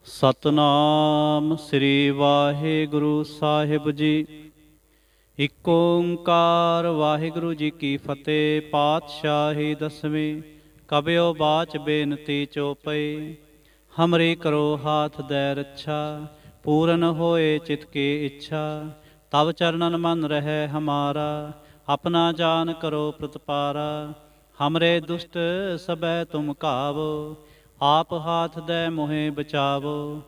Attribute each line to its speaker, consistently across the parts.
Speaker 1: ਸਤਨਾਮ ਸ੍ਰੀ ਵਾਹਿਗੁਰੂ ਸਾਹਿਬ ਜੀ। ਇਕ ਓੰਕਾਰ ਵਾਹਿਗੁਰੂ ਜੀ ਕੀ ਫਤਿਹ। ਪਾਤਸ਼ਾਹੀ ਦਸਵੀਂ। ਕਬਿਓ ਬਾਚ ਬੇਨਤੀ ਚੋਪਈ। ਹਮਰੀ ਕਰੋ ਹਾਥ ਦੈ ਰੱਛਾ। ਪੂਰਨ ਹੋਏ ਚਿਤ ਕੀ ਇੱਛਾ। ਤਬ ਚਰਨਨ ਮਨ ਰਹਿ ਹਮਾਰਾ। ਆਪਣਾ ਜਾਨ ਕਰੋ ਪ੍ਰਤਪਾਰਾ। ਹਮਰੇ ਦੁਸ਼ਟ ਸਭੈ ਤੁਮ ਘਾਵੋ। ਆਪ ਹਾਥ ਦੈ ਮੋਹਿ ਬਚਾਵੋ।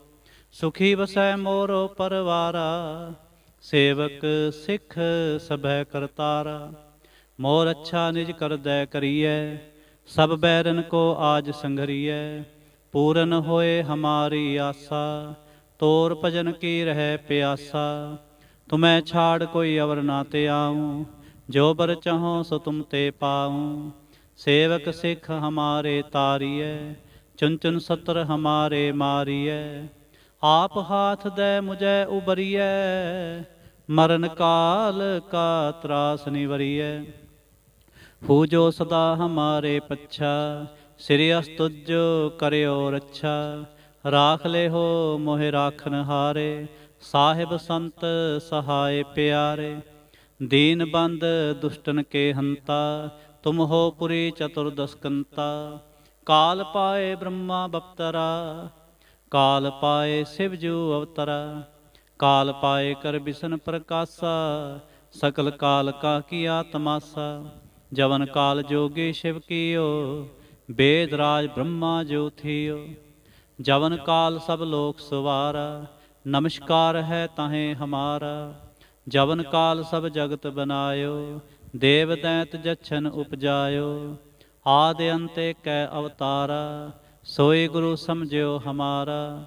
Speaker 1: ਸੁਖੀ ਵਸੈ ਮੋਰੋ ਪਰਵਾਰਾ। ਸੇਵਕ ਸਿੱਖ ਸਭੈ ਕਰਤਾਰਾ। ਮੋਰ ਅੱਛਾ ਨਿਜ ਕਰਦੈ ਕਰੀਐ। ਸਭ ਬੈਰਨ ਕੋ ਆਜ ਸੰਘਰੀਐ। ਪੂਰਨ ਹੋਏ ਹਮਾਰੀ ਆਸਾ। ਤੋਰ ਭਜਨ ਕੀ ਰਹਿ ਪਿਆਸਾ। ਤੁਮੈ ਛਾੜ ਕੋਈ ਅਵਰ ਨਾ ਤੇ ਆਊਂ। ਜੋ ਬਰ ਚਾਹੋ ਸੋ ਤੁਮ ਤੇ ਪਾਊਂ। ਸੇਵਕ ਸਿੱਖ ਹਮਾਰੇ ਤਾਰੀਐ। ਚੁਨ ਚੁਨ ਸਤਰ ਹਮਾਰੇ ਮਾਰੀਐ। ਆਪ ਹਾਥ ਦੈ ਮੁਝੈ ਉਬਰੀਐ। ਮਰਨ ਕਾਲ ਕਾ ਤਰਾਸ ਨਿਵਰੀਐ। ਹੂ ਜੋ ਸਦਾ ਹਮਾਰੇ ਪੱਛਾ। ਸ੍ਰੀ ਅਸਤੁਜ ਕਰਿਓ ਰੱਛਾ। ਰਾਖ ਲਿਹੋ ਮੋਹਿ ਰਾਖਨ ਹਾਰੇ। ਸਾਹਿਬ ਸੰਤ ਸਹਾਏ ਪਿਆਰੇ। ਦੀਨ ਬੰਦ ਦੁਸ਼ਟਨ ਕੇ ਹੰਤਾ। ਤੁਮ ਹੋ ਪੁਰੀ ਚਤੁਰਦਸਕੰਤਾ। ਕਾਲ ਪਾਏ ਬ੍ਰਹਮਾ ਬਪਤਰਾ। ਕਾਲ ਪਾਏ ਸਿਵ ਜੂ ਅਵਤਰਾ। ਕਾਲ ਪਾਏ ਕਰ ਬਿਸ਼ਨ ਪ੍ਰਕਾਸ਼ਾ। ਸਕਲ ਕਾਲ ਕਾ ਕੀਆ ਤਮਾਸਾ। ਜਵਨ ਕਾਲ ਜੋਗੀ ਸ਼ਿਵ ਕੀਓ। ਬੇਦ ਰਾਜ ਬ੍ਰਹਮਾ ਜੋ ਥੀਓ। ਜਵਨ ਕਾਲ ਸਭ ਲੋਕ ਸਵਾਰਾ। ਨਮਸਕਾਰ ਹੈ ਤਾਹੇ ਹਮਾਰਾ। ਜਵਨ ਕਾਲ ਸਭ ਜਗਤ ਬਨਾਇਓ। ਦੇਵ ਦੈਂਤ ਜਛਨ ਉਪਜਾਇਓ। ਆਦ ਅੰਤ ਕੈ ਅਵਤਾਰਾ। ਸੋਈ ਗੁਰੂ ਸਮਝਿਓ ਹਮਾਰਾ।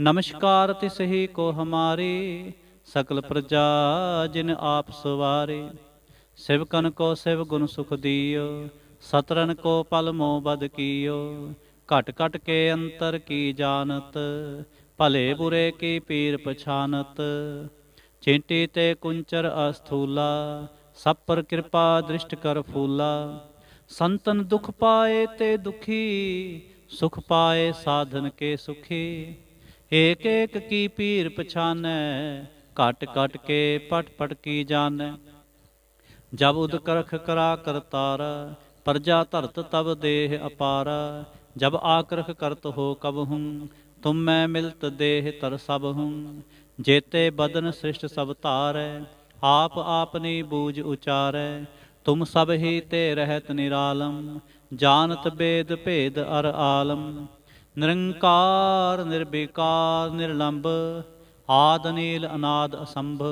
Speaker 1: ਨਮਸਕਾਰ ਤਿਸ ਹੀ ਕੋ ਹਮਾਰੀ। ਸਕਲ ਪ੍ਰਜਾ ਜਿਨ ਆਪ ਸਵਾਰੀ। ਸਿਵਕਨ ਕੋ ਸਿਵ ਗੁਣ ਸੁਖ ਦੀਓ। ਸਤਰਨ ਕੋ ਪਲ ਮੋਹ ਬਦ ਕੀਓ। ਘਟ ਘਟ ਕੇ ਅੰਤਰ ਕੀ ਜਾਨਤ। ਭਲੇ ਬੁਰੇ ਕੀ ਪੀਰ ਪਛਾਨਤ। ਚਿੰਟੀ ਤੇ ਕੁੰਚਰ ਅਸਥੂਲਾ। ਸਭ ਪਰ ਕਿਰਪਾ ਦ੍ਰਿਸ਼ਟ ਕਰ ਫੂਲਾ। ਸੰਤਨ ਦੁਖ ਪਾਏ ਤੇ ਦੁਖੀ। ਸੁਖ ਪਾਏ ਸਾਧਨ ਕੇ ਸੁਖੀ। ਏਕ ਏਕ ਕੀ ਪੀਰ ਪਛਾਨੈ। ਘਟ ਘਟ ਕੇ ਪਟ ਪਟ ਕੀ ਜਾਣੈ। ਜਬ ਉਦ ਕਰਖ ਕਰਾ ਕਰਤਾਰਾ। ਪ੍ਰਜਾ ਧਰਤ ਤਬ ਦੇਹ ਅਪਾਰਾ। ਜਬ ਆਕਰਖ ਕਰਤ ਹੋ ਕਬਹੂੰ। ਤੁਮ ਮੈਂ ਮਿਲਤ ਦੇਹ ਤਰ ਸਬਹੂੰ। ਜੇਤੇ ਬਦਨ ਸ੍ਰਿਸ਼ਟ ਸਭ ਧਾਰੈ। ਆਪ ਆਪਨੀ ਬੂਝ ਉਚਾਰੈ। ਤੁਮ ਸਭ ਹੀ ਤੇ ਰਹਿਤ ਨਿਰਾਲਮ। ਜਾਨਤ ਬੇਦ ਭੇਦ ਅਰ ਆਲਮ। ਨਿਰੰਕਾਰ ਨਿਰਬਿਕਾਰ ਨਿਰਲੰਭ। ਆਦ ਨੀਲ ਅਨਾਦ ਅਸੰਭ।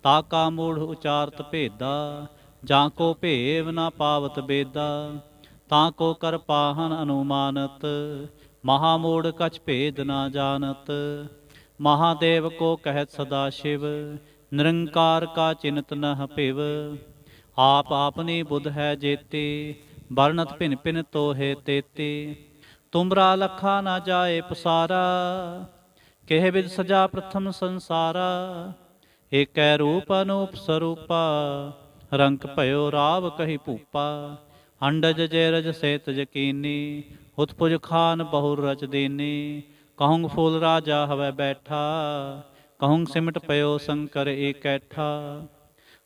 Speaker 1: ਤਾਕਾ ਮੂੜ ਉਚਾਰਤ ਭੇਦਾ। ਜਾਂ ਕੋ ਭੇਵ ਨਾ ਪਾਵਤ ਬੇਦਾ। ਤਾਂ ਕੋ ਕਰ ਪਾਹਨ ਅਨੁਮਾਨਤ। ਮਹਾਮੂੜ ਕਛ ਭੇਦ ਨਾ ਜਾਣਤ। ਮਹਾਦੇਵ ਕੋ ਕਹਿਤ ਸਦਾ ਸ਼ਿਵ। ਨਿਰੰਕਾਰ ਕਾ ਚਿੰਤ ਨਹ ਭਿਵ। ਆਪ ਆਪਨੀ ਬੁੱਧ ਹੈ ਜੇਤੀ। ਬਰਨਤ ਭਿਨ ਭਿਨ ਤੋਹੇ ਤੇਤੀ। ਤੁਮਰਾ ਲਖਾ ਨਾ ਜਾਏ ਪਸਾਰਾ। ਕਿਹ ਬਿਦ ਸਜਾ ਪ੍ਰਥਮ ਸੰਸਾਰਾ। ਏਕੈ ਰੂਪ ਅਨੂਪ ਸਰੂਪਾ। ਰੰਕ ਭਇਓ ਰਾਵ ਕਹੀ ਭੂਪਾ। ਅੰਡਜ ਜੇ ਰਜ ਸੇਤ ਯਕੀਨੀ। ਉਤਪੁਜ ਖਾਨ ਬਹੁ ਰਚ ਦੀਨੀ। ਕਹੁੰ ਫੂਲ ਰਾਜਾ ਹਵੈ ਬੈਠਾ। ਕਹੁੰ ਸਿਮਟ ਪਇਓ ਸ਼ੰਕਰ ਏਕੈਠਾ।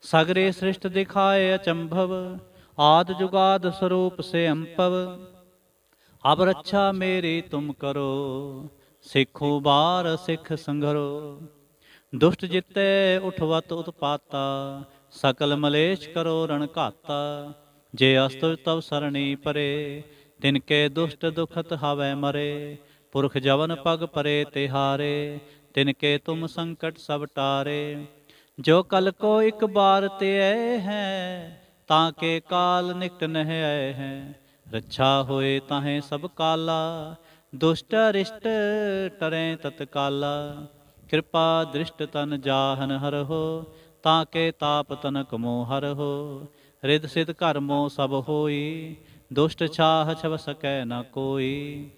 Speaker 1: ਸਗਰੇ ਸ੍ਰਿਸ਼ਟ ਦਿਖਾਏ ਅਚੰਭਵ। ਆਦ ਜੁਗਾਦ ਸਰੂਪ ਸੇ ਅੰਪਵ। ਅਬ ਰੱਛਾ ਮੇਰੀ ਤੁਮ ਕਰੋ। ਸਿੱਖੋ ਬਾਰ ਸਿੱਖ ਸੰਘਰੋ। ਦੁਸ਼ਟ ਜਿੱਤੇ ਉਠਵਤ ਉਤਪਾਤਾ। ਸਕਲ ਮਲੇਸ਼ ਕਰੋ ਰਣ ਘਾਤਾ। ਜੇ ਅਸਤੁ ਤਵ ਸਰਣੀ ਪਰੇ। ਤਿਨਕੇ ਦੁਸ਼ਟ ਦੁਖਤ ਹਵੈ ਮਰੇ। ਪੁਰਖ ਜਵਨ ਪਗ ਪਰੇ ਤਿਹਾਰੇ। ਤਿਨਕੇ ਤੁਮ ਸੰਕਟ ਸਭ ਟਾਰੇ। ਜੋ ਕਲ ਕੋ ਇਕ ਬਾਰ ਤੇ ਆਏ ਹੈ। ਤਾਂ ਕੇ ਕਾਲ ਨਿਕਟ ਨਹਿ ਆਏ ਹੈ। ਰੱਛਾ ਹੋਏ ਤਾਹੇ ਸਭ ਕਾਲਾ। ਦੁਸ਼ਟ ਅਰਿਸ਼ਟ ਟਰੈ ਤਤਕਾਲਾ। ਕਿਰਪਾ ਦ੍ਰਿਸ਼ਟ ਤਨ ਜਾਹਨ ਹਰਹੋ। ਤਾਂ ਕੇ ਤਾਪ ਤਨਕ ਮੋਹ ਹਰਹੋ। ਰਿਦ ਸਿਧ ਘਰ ਮੋਹ ਸਭ ਹੋਈ। ਦੁਸ਼ਟ ਛਾਹ ਛਵ ਸਕੈ ਨ ਕੋਈ।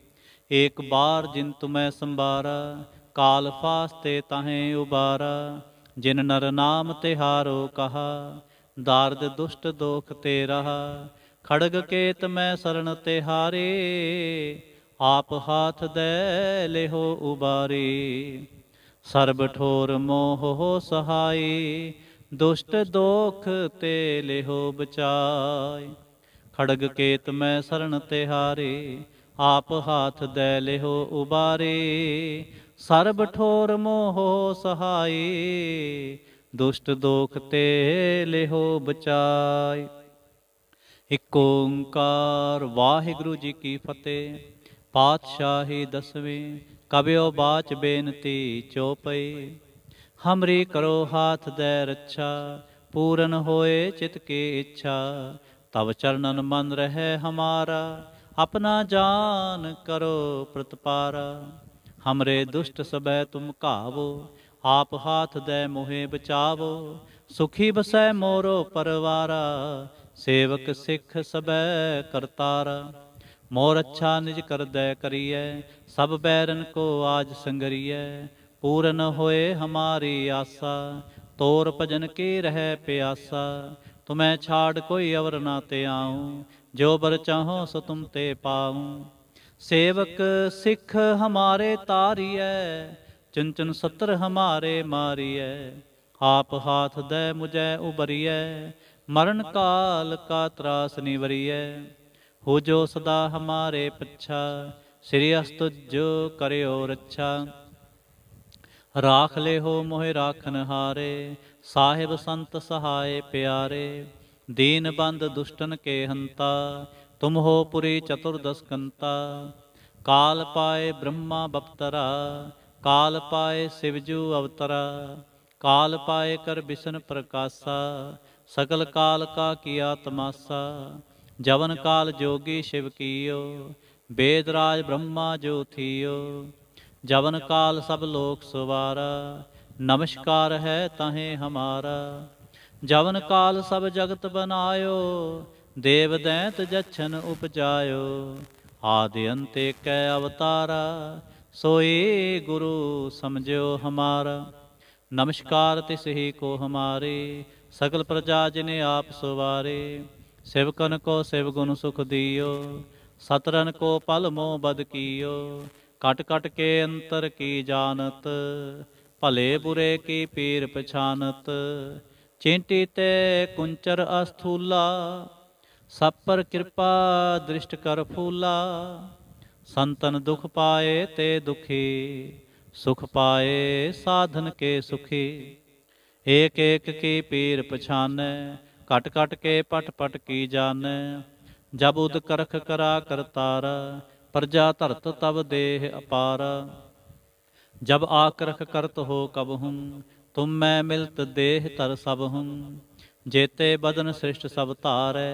Speaker 1: ਏਕ ਬਾਰ ਜਿਨ ਤੁਮੈ ਸੰਬਾਰਾ। ਕਾਲ ਫਾਸਤੇ ਤਾਹੇ ਉਬਾਰਾ। ਜਿਨ ਨਰ ਨਾਮ ਤਿਹਾਰੋ ਕਹਾ। ਦਾਰਦ ਦੁਸ਼ਟ ਦੋਖ ਤੇ ਰਹਾ। ਖੜਗ ਕੇਤ ਮੈਂ ਸਰਣ ਤਿਹਾਰੇ। आप हाथ दे लेहो उबारी। सर्ब ठोर मोह हो सहाय, दुष्ट दोख ते लेहो बचाय। खड़ग केत मैं शरण तिहारे, आप हाथ दे लेहो उबारे। सर्ब ठोर मोह सहाय, दुष्ट दोख ते लेहो बचाय। इक ओंकार वाहिगुरु जी की फतेह। पातशाही दसवीं कबियो बाच बेनती चौपई। हमरी करो हाथ दे रक्षा, पूरन होए चित की इच्छा। तब चरणन मन रहे हमारा, अपना जान करो प्रतिपारा। हमरे दुष्ट सबै तुम कावो, आप हाथ दे मोहे बचावो। सुखी बसै मोरो परवारा, सेवक सिख सबै करतारा। मोर अच्छा निज कर दै करिए, सब बैरन को आज संगरिए। पूरन होए हमारी आशा, तोर भजन की रह प्यासा। तुम्हें छाड़ कोई अवर ना ते आऊँ, जो बर चाहो सो तुम ते पाऊँ। सेवक सिख हमारे तारिए, चुन चुन सत्र हमारे मारिए। आप हाथ दे मुझे उबरिए, मरण काल का त्रास निवरिए। हो जो सदा हमारे पच्छा, श्री अस्तुजो करियो रक्षा। राख ले हो मोहि राखन हारे, साहिब संत सहाय प्यारे। दीन बंद दुष्टन के हंता, तुम हो पुरी चतुर्दश कंता। काल पाए ब्रह्मा बपतरा, काल पाए शिवजू अवतरा। काल पाए कर बिसन प्रकाशा, सकल काल का किया तमाशा। जवन काल जोगी शिव कियो, वेद राज ब्रह्मा जो थियो। जवन काल सब लोक सवारा, नमस्कार है तहें हमारा। जवन काल सब जगत बनायो, देव दैंत जच्छन उपजायो। आदि अंत कै अवतारा, सोई गुरु समझो हमारा। नमस्कार तिस ही को हमारे, सकल प्रजा जिने आप सवारे। सेवकन को शिव गुण सुख दियो, सतरन को पल मोह बद कियो। कट कट के अंतर की जानत, भले बुरे की पीर पछानत। चेंटी ते कुंचर अस्थूला, सब पर कृपा दृष्ट कर फूला। संतन दुख पाए ते दुखी, सुख पाए साधन के सुखी। एक एक की पीर पछाने, कट कट के पट पट की जाने। जब उद करख करा करतारा, प्रजा धरत तब देह अपारा। जब आकरख करत हो कब हूँ, तुम मैं मिलत देह तर सब हूँ। जेते बदन सृष्ट सब तारै,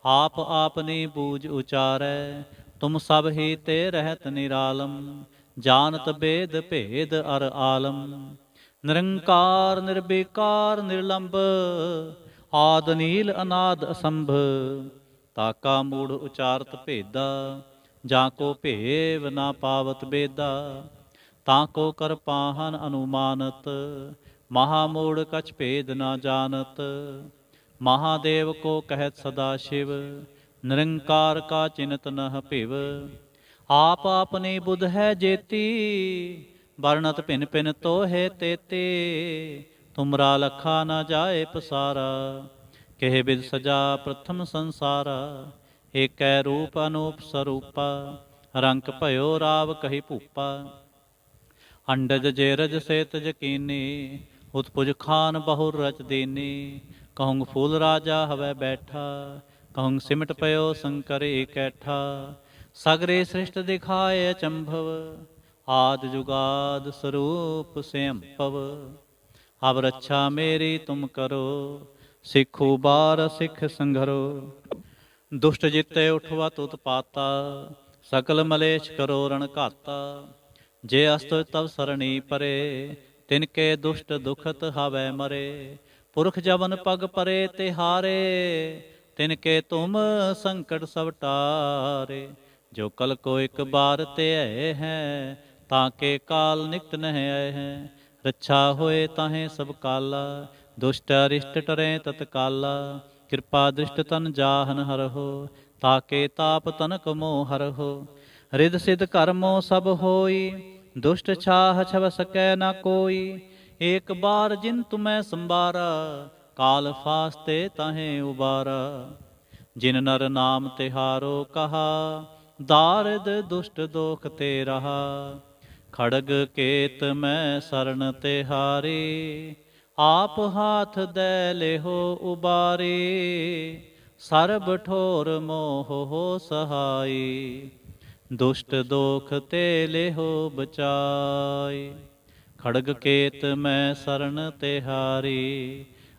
Speaker 1: आप आपनी बूझ उचारै। तुम सब ही ते रहत निरालम, जानत बेद भेद अर आलम। निरंकार निर्विकार निर्लंब, आद नील अनाद असंभ। ताका मूढ़ उचारत भेदा, जाको भेव ना पावत बेदा। ताको कर पाहन अनुमानत, महामूढ़ कछ भेद ना जानत। महादेव को कहत सदा शिव, निरंकार का चिन्हत नह पिव। आप अपनी बुध है जेती, वर्णत भिन भिन तो है तेते। तुमरा लखा न जाए पसारा, कह बिद सजा प्रथम संसारा। एकै रूप अनूप स्वरूपा, रंक भयो राव कही भूपा। अंडज जेरज सेत जकीनी, उत्पुज खान बहुर रच दीनी। कहूँ फूल राजा हवै बैठा, कहूँ सिमट पयो शंकर इकैठा। सगरे सृष्ट दिखाए अचंभव, आद जुगाद स्वरूप स्वयंभव। अब रक्षा मेरी तुम करो, सिखु बार सिख संघरो। दुष्ट जिते उठवा तुत पाता, सकल मलेश करो रण घाता। जे अस्त तब सरणी परे, तिनके दुष्ट दुखत हवै मरे। पुरख जवन पग परे तिहारे, तिनके तुम संकट सब टारे। जो कल को एक बार ते हैं, ताके काल निकट नह आए हैं। रक्षा होए ताहें सब काला, दुष्ट अरिष्ट टरें तत्काला। कृपा दृष्ट तन जाहन हरहो, ताके ताप तनक मोह हरहो। रिद सिद्ध कर्मो सब होई, दुष्ट छाह छव सकै न कोई। एक बार जिन तुम्हें संबारा, काल फास्ते ताहें उबारा। जिन नर नाम तिहारो कहा, दारिद दुष्ट दोख ते रहा। खड़ग केत मैं शरण तिहारी, आप हाथ दे लेहो उबारी। सरब ठोर मोह हो सहाई, दुष्ट दोख ते लेहो बचाई। खड़ग केत मैं शरण तिहारी,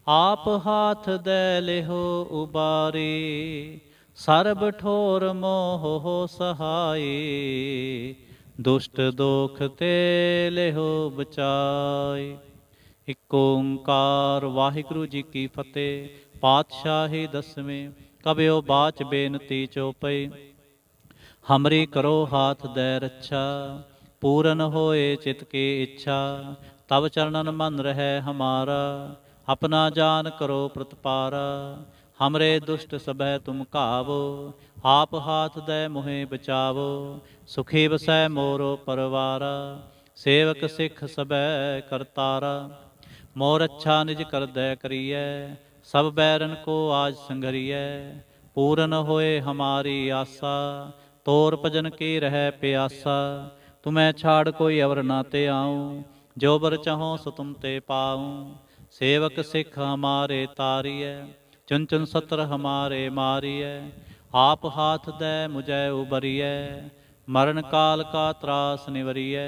Speaker 1: आप हाथ दे लेहो उबारी। सरब ठोर मोह हो सहाई, दुष्ट दोख ते लेहो बचाई। इक ओंकार वाहिगुरु जी की फतेह। पातशाही दसवें। कबियो बाच बेनती चौपई। हमरी करो हाथ दे रक्षा, पूरन होए चित की इच्छा। तब चरणन मन रहे हमारा, अपना जान करो प्रतिपारा। हमरे दुष्ट सबह तुम कावो, आप हाथ दे मुहे बचावो। सुखी बसै मोरो परवारा, सेवक सिख सबह करतारा। मोर अच्छा निज कर दे करिए, सब बैरन को आज संघरिए। पूरन होए हमारी आशा, तोर भजन की रह प्यासा। तुम्हें छाड़ कोई अवर ना ते आऊँ, जो बर चाहो सो तुम ते पाऊँ। सेवक सिख हमारे तारिय, चुन चुन सत्र हमारे मारिय। आप हाथ दे मुझे उबरिय, मरण काल का त्रास निवरिय।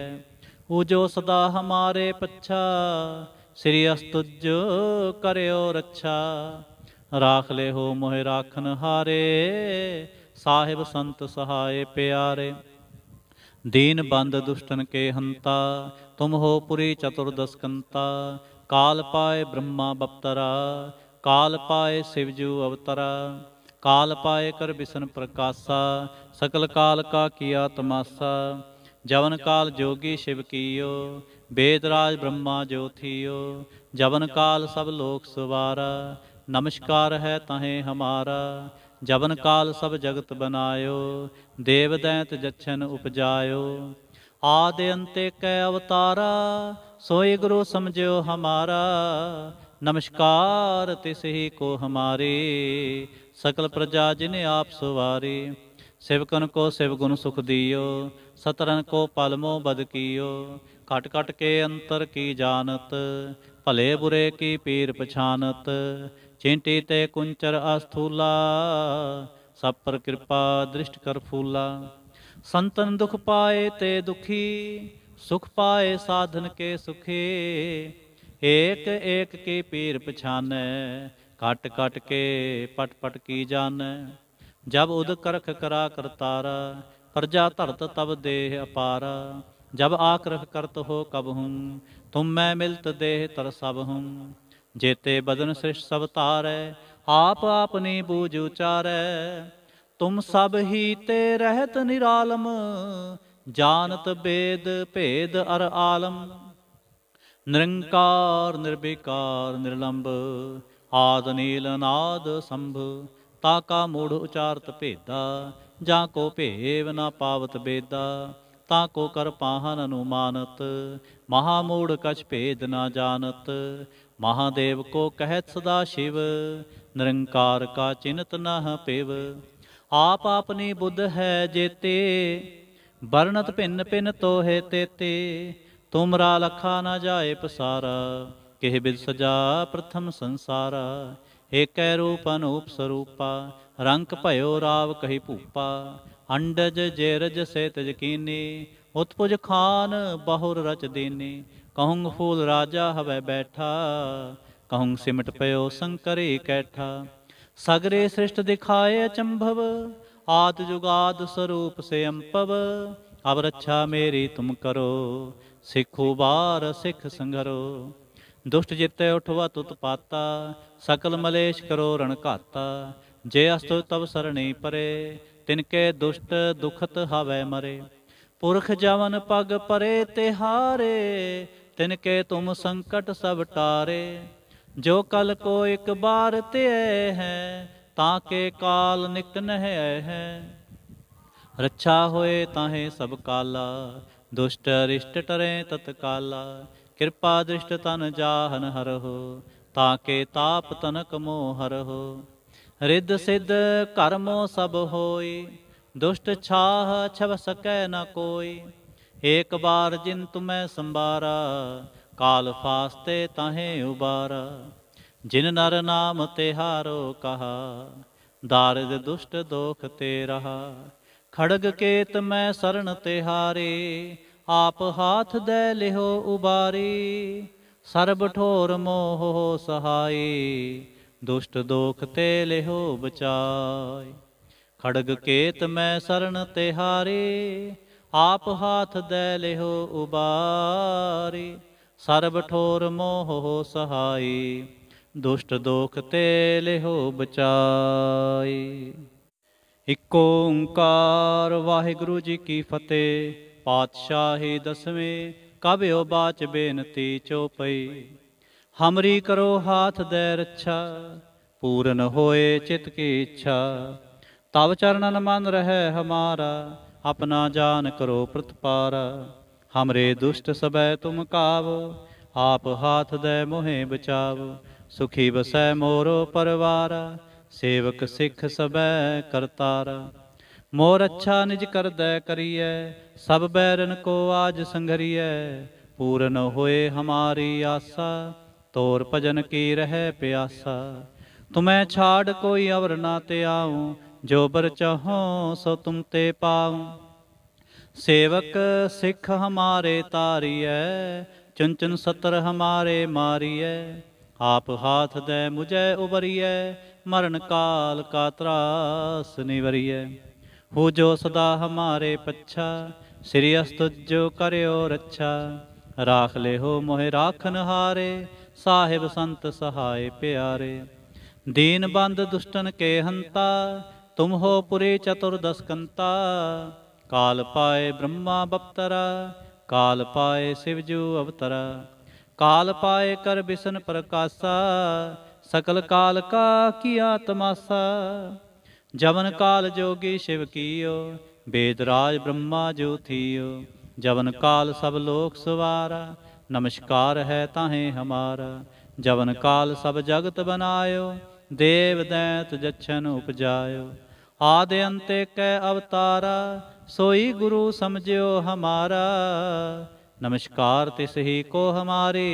Speaker 1: ऊजो सदा हमारे पच्छा, श्री अस्तुज करयो रक्षा। राख ले हो मोहि राखन हारे, साहिब संत सहाय प्यारे। दीन बंद दुष्टन के हंता, तुम हो पुरी चतुर्दश कंता। काल पाए ब्रह्मा बप्तरा, काल पाए शिवजू अवतरा। काल पाए कर बिसन प्रकाशा, सकल काल का किया तमाशा। जवन काल जोगी शिव कियो, वेदराज ब्रह्मा जो थियो। जवन काल सब लोक सवारा, नमस्कार है तहें हमारा। जवन काल सब जगत बनायो, देव दैंत जच्छन उपजायो। आदि अंते कै अवतारा, सोई गुरु समझो हमारा। नमस्कार तिस ही को हमारे, सकल प्रजा जिन्हें आप सवारी। सेवकन को शिव गुण सुख दियो, सतरन को पलमो बद कियो। खट खट के अंतर की जानत, भले बुरे की पीर पछानत। चिंटी ते कुंचर अस्थूला, सब पर कृपा दृष्ट कर फूला। संतन दुख पाए ते दुखी, सुख पाए साधन के सुखी। एक एक की पीर पछानै, काट काट के पट पट की जानै। जब उद करख करा करतारा, प्रजा धरत तब देह अपारा। जब आक्रख करत हो कब हूँ, तुम मैं मिलत देह तर सब हूँ। जेते बदन सृष्ट सब तारै, आप आपनी बूझ उचारै। तुम सब ही ते रहत निरालम, जानत वेद भेद अर आलम। निरंकार निर्विकार निर्लंब, आद नील अनाद संभ। ताका मूढ़ उचारत भेदा, जाको भेव न पावत बेदा। ताको कर पाहन अनुमानत, महामूढ़ कछ भेद न जानत। महादेव को कहत सदा शिव, निरंकार का चिन्हत न पिव। आप अपनी बुद्ध है जेते, वर्णत भिन्न भिन्न तो है तेते। तुमरा लखा न जाए पसारा, किह बिद सजा प्रथम संसारा। एक रूप अनूप स्वरूपा, रंक भयो राव कही भूपा। अंडज जेरज से तज कीनी, उत्पुज खान बहुर रच दीनी। कहूँ फूल राजा हवै बैठा, कहूँ सिमट पयो शंकरी कैठा। सगरे सृष्ट दिखाए अचंभव, आद जुगाद स्वरूप से अम्पव। अब रक्षा मेरी तुम करो, सिख उबार सिख संघरो। दुष्ट जिते उठवा तुत पाता, सकल मलेश करो रण घाता। जे अस्तु तब सरणी परे, तिनके दुष्ट दुखत हवै मरे। पुरख जवन पग परे तिहारे, तिनके तुम संकट सब टारे। जो कल को एक बार ते है, ताके काल निक नह है। रक्षा होए ताहे सब काला, दुष्ट अरिष्ट टरे तत्काला। कृपा दृष्ट तन जाहन हरहो, ताके ताप तनक मोह हरहो। रिद्ध सिद्ध कर्मो सब होई, दुष्ट छाह छव सकै न कोई। एक बार जिन तुम्हें संबारा, काल फास्ते ताहे उबारा। जिन नर नाम तिहारो कहा, दारिद दुष्ट दोख ते रहा। खड़ग केत मैं शरण तिहारे, आप हाथ दे लिहो उबारी। सर्ब ठोर मोह हो सहाय, दुष्ट दोख ते लिहो बचाय। खड़ग केत मैं शरण तिहारे, आप हाथ दे लिहो उबारी। सर्ब ठोर मोह हो सहाय, दुष्ट दोख ते लिहो बचाई। इक ओंकार वाहिगुरु जी की फतेह। पातशाही दसवें कबियो बाच बेनती चौपई। हमरी करो हाथ दे रक्षा, पूरन होए चित की इच्छा। तब चरणन मन रहे हमारा, अपना जान करो प्रतिपारा। हमरे दुष्ट सबै तुम कावो, आप हाथ दे मोहे बचावो। सुखी बसै मोरो परवारा, सेवक सिख सबै करतारा। मोर अच्छा निज कर दै करिए, सब बैरन को आज संघरिए। पूरन होए हमारी आशा, तोर भजन की रह प्यासा। तुम्हें छाड़ कोई अवर ना ते आऊँ, जो बर चाहो सो तुम ते पाऊँ। सेवक सिख हमारे तारिय, चुन चुन सतर हमारे मारिय। आप हाथ दे मुझे उबरिय, मरण काल का त्रास निवरिय। हो जो सदा हमारे पच्छा, श्री अस्तुजो करयो रक्षा। राख ले हो मोहे राखन हारे, साहिब संत सहाय प्यारे। दीन बंद दुष्टन के हंता, तुम हो पुरी चतुर्दश कंता। काल पाए ब्रह्मा बप्तरा, काल पाए शिवजू अवतरा। काल पाए कर बिसन प्रकाशा, सकल काल का किया तमाशा। जवन काल जोगी शिव कियो, वेदराज ब्रह्मा जो थियो। जवन काल सब लोक सवारा, नमस्कार है ताहे हमारा। जवन काल सब जगत बनायो, देव दैत जच्छन उपजायो। आदि अंत कै अवतारा, सोई गुरु समझियो हमारा। नमस्कार तिस ही को हमारे,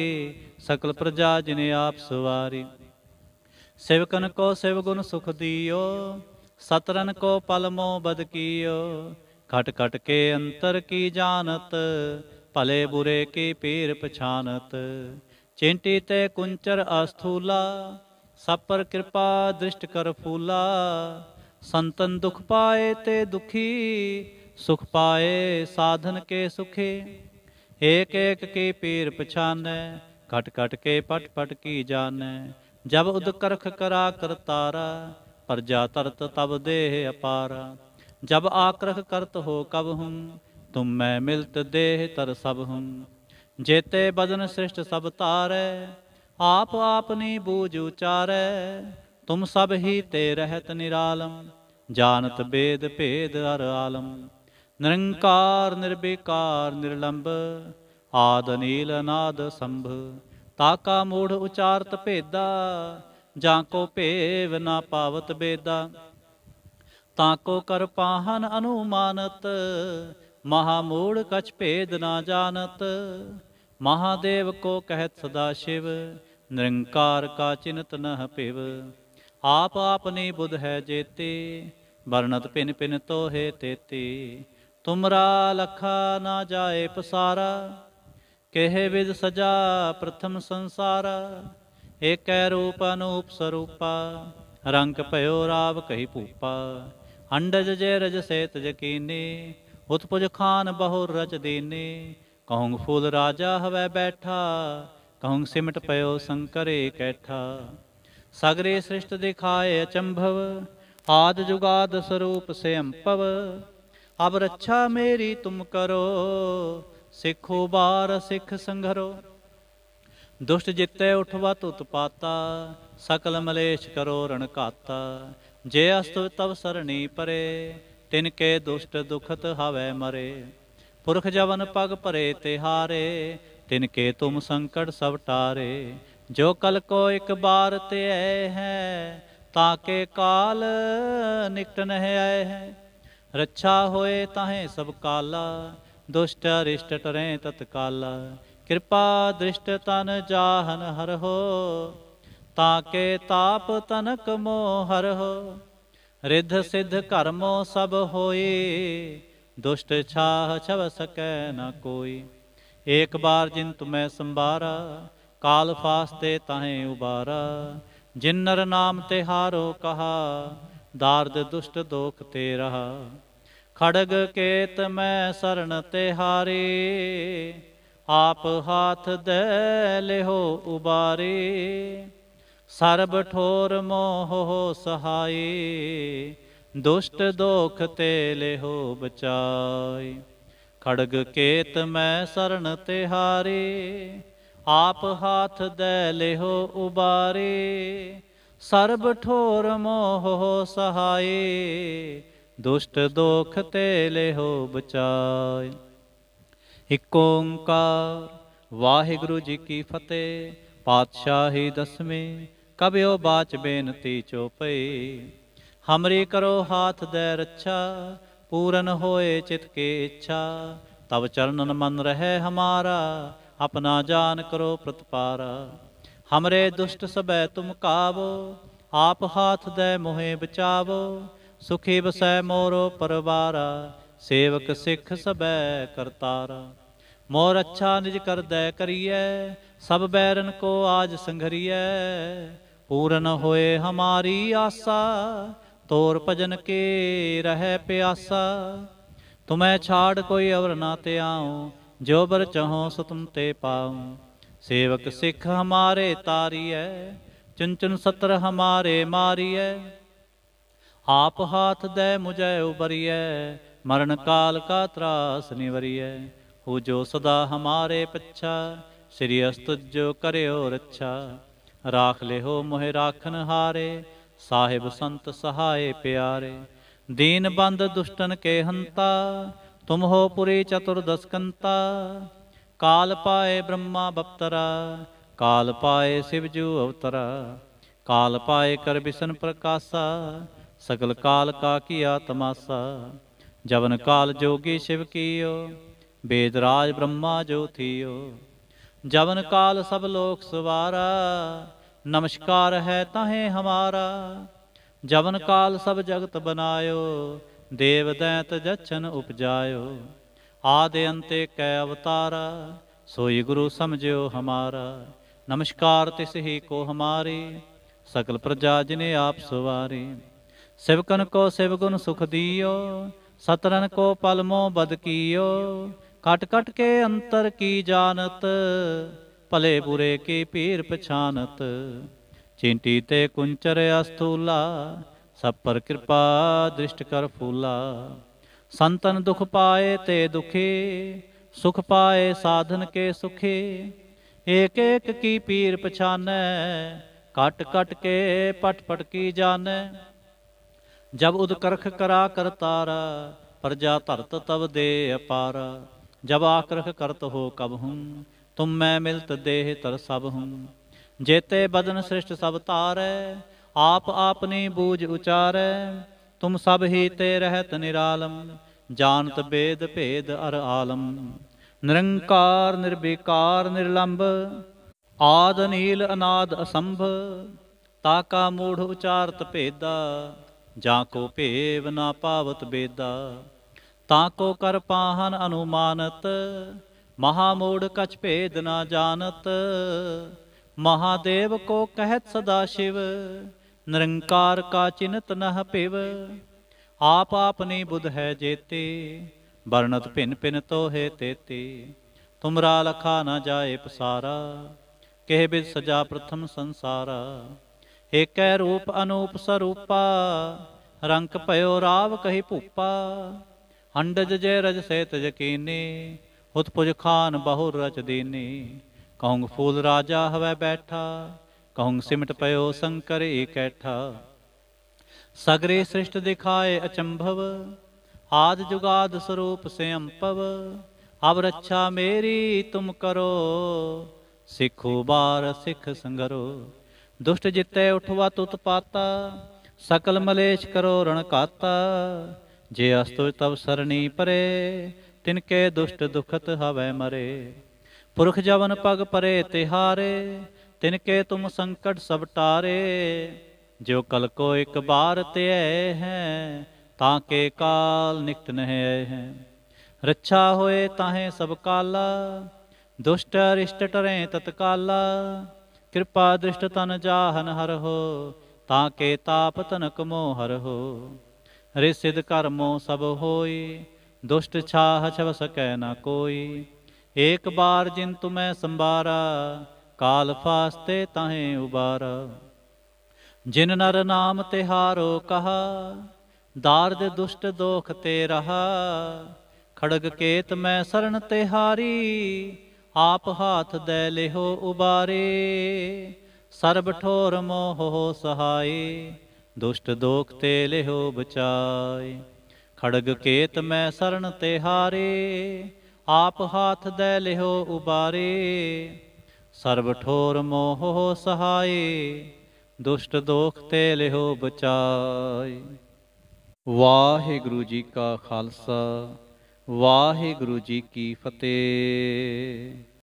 Speaker 1: सकल प्रजा जिने आप सवारी। सेवकन को शिव गुण सुख दियो, सतरन को पल मोह बद कियो। खट खट के अंतर की जानत, भले बुरे की पीर पछानत। चिंटी ते कुंचर अस्थूला, सब पर कृपा दृष्ट कर फूला। संतन दुख पाए ते दुखी, सुख पाए साधन के सुखी। एक एक की पीर पछानै, खट खट के पट पट की जानै। जब उदकरख करा करतारा, प्रजा तरत तब देह अपारा। जब आक्रख करत हो कब हम, तुम मैं मिलत देह तर सब हम। जेते बदन सृष्ट सब तारै, आप आपनी बूझ उचारै। तुम सब ही ते रहत निरालम, जानत बेद भेद अर आलम। निरंकार निर्विकार निर्लंब, आद नील अनाद संभ। ताका मूढ़ उचारत भेदा, जाको भेव ना पावत बेदा। ताको कर पाहन अनुमानत, महामूढ़ कछ भेद ना जानत। महादेव को कहत सदा शिव, निरंकार का चिन्हत न पिव। आप आपनी बुध है जेते, वर्णत पिन पिन तो है तेते। तुमरा लखा ना जाए पसारा, केह विद सजा प्रथम संसारा। एक रूप अनूप स्वरूपा, रंग पयो राव कही भूपा। अंडज जय रज सेत जकीनी, उत्पुज खान बहुर रच दीनी। कहूँ फूल राजा हवै बैठा, कहूँ सिमट पयो शंकरे कैठा। सगरे सृष्ट दिखाए अचंभव, आद जुगाद स्वरूप से अम्पव। अब रक्षा मेरी तुम करो, सिखो बार सिख संघरो। दुष्ट जिते उठवत उत्पाता, सकल मलेश करो रण घाता। जे अस्तु तव सरणी परे, तिनके दुष्ट दुखत हवै मरे। पुरख जवन पग परे तिहारे, तिनके तुम संकट सब टारे। जो कल को एक बार ते है, ताके काल निकट नह आए हैं। रक्षा होए ताहें सब काला, दुष्ट अरिष्ट टरें तत्काला। कृपा दृष्ट तन जाहन हर हो, ताके ताप तनक मोह हर हो। रिद्ध सिद्ध कर्मो सब होई, दुष्ट छाह छव सकै न कोई। एक बार जिन तुम्हें संबारा, काल फास्ते ताहें उबारा। जिन नर नाम तिहारो कहा, दार्द दुष्ट दोख ते रहा। खड़ग केत मैं शरण तिहारी, आप हाथ दे लेहो उबारी। सरब ठोर मोह हो सहाई, दुष्ट दोख ते लेहो बचाई। खड़ग केत मैं शरण तिहारी, आप हाथ दे लेहो उबारी। सरब ठोर मोह हो सहाई, दुष्ट दोख ते लेहो बचाई। इक ओंकार वाहिगुरु जी की फतेह। पातशाही दसवीं कबियो बाच बेनती चौपई। हमरी करो हाथ दे रक्षा, पूरन होए चित के इच्छा। तब चरणन मन रहे हमारा, अपना जान करो प्रतिपारा। हमरे दुष्ट सबै तुम कावो, आप हाथ दे मोहे बचावो। सुखी बसै मोरो परवारा, सेवक सिख सबै करतारा। मोर अच्छा निज कर दै करिए, सब बैरन को आज संघरिए। पूरन होए हमारी आशा, तोर भजन के रहे प्यासा। तुम्हें छाड़ कोई अवर ना ते आऊं, जो बर चहो सो तुम ते पाऊं। सेवक सिख हमारे तारिय, चुन चुन सत्र हमारे मारिय। आप हाथ दे मुझे उबरिय, मरण काल का त्रास निवरिय। हो जो सदा हमारे पच्छा, श्री अस्तुजो करयो रक्षा। राख ले हो मोहे राखन हारे, साहिब संत सहाय प्यारे। दीन बंद दुष्टन के हंता, तुम हो पुरी चतुर्दश कंता। काल पाए ब्रह्मा बप्तरा, काल पाए शिवजू अवतरा। काल पाए कर बिसन प्रकाशा, सकल काल का किया तमाशा। जवन काल जोगी शिव कियो, वेदराज ब्रह्मा जो थियो। जवन काल सब लोक सवारा, नमस्कार है ताहें हमारा। जवन काल सब जगत बनायो, देव दैत जच्छन उपजायो। आदि अंते कै अवतारा, सोई गुरु समझो हमारा। नमस्कार तिस ही को हमारी, सकल प्रजा जिने आप सवारी। सिवकन को सिवगुण सुख दियो, सतरन को पलमो बद कियो। कट कट के अंतर की जानत, भले बुरे की पीर पछानत। चिंटी ते कुंचर अस्थूला, सब पर कृपा दृष्ट कर फूला। संतन दुख पाए ते दुखी, सुख पाए साधन के सुखी। एक एक की पीर पछानै, कट कट के पट पट की जानै। जब उदकरख करा कर तारा, प्रजा धरत तब दे अपारा। जब आक्रख करत हो कब हूँ, तुम मैं मिलत देह तर सब हूँ। जेते बदन सृष्ट सब तारै, आप आपनी बूझ उचारै। तुम सब ही ते रहत निरालम, जानत बेद भेद अर आलम। निरंकार निर्विकार निर्लंब, आद नील अनाद असंभ। ताका मूढ़ उचारत भेदा, जाको भेव ना पावत बेदा। ताको कर पाहन अनुमानत, महामूढ़ कछ भेद ना जानत। महादेव को कहत सदा शिव, निरंकार का चिन्हत नह पिव। आप आपनी बुध है जेते, वर्णत भिन भिन तो है तेते। तुमरा लखा न जाए पसारा, कह बिद सजा प्रथम संसारा। एक रूप अनूप स्वरूपा, रंक पयो राव कही भूपा। अंडज जय रज सहित यकीनी, उत्पुज खान बहुर रच दीनी। कहूँ फूल राजा हवै बैठा, कहूँ सिमट पयो शंकर इकैठा। सगरे सृष्ट दिखाए अचंभव, आदि जुगाद स्वरूप से अम्पव, अब रक्षा मेरी तुम करो, सिखो बार सिख संगरो। दुष्ट जिते उठवा तुत पाता, सकल मलेश करो रण काता। जे अस्तु तब सरणी परे, तिनके दुष्ट दुखत हवै मरे। पुरख जवन पग परे तिहारे, तिनके तुम संकट सब टारे। जो कल को एक बार ते हैं, ताके काल निकट नह हैं। रक्षा होए ताहे सब काला, दुष्ट अरिष्ट टरें तत्काला। कृपा दृष्ट तन जाहन हर हो, ताके ताप तनक मोह हर हो। रे सिद्ध कर्मो सब होई, दुष्ट छाह छव सकै न कोई। एक बार जिन तुम्हें संबारा, काल फास्ते ताहे उबारा। जिन नर नाम तिहारो कहा, दार्द दुष्ट दोख ते रहा। खड़ग केत मैं शरण तिहारी, आप हाथ दे लेहो उबारे। सर्ब ठोर मोह हो सहाय, दुष्ट दोख ते लेहो बचाए। खड़ग केत मैं शरण तिहारे, आप हाथ दे लेहो उबारे। सर्ब ठोर मोह हो सहाय, दुष्ट दोख ते लेहो बचाए। वाहिगुरु जी का खालसा, वाहिगुरु जी की फतेह।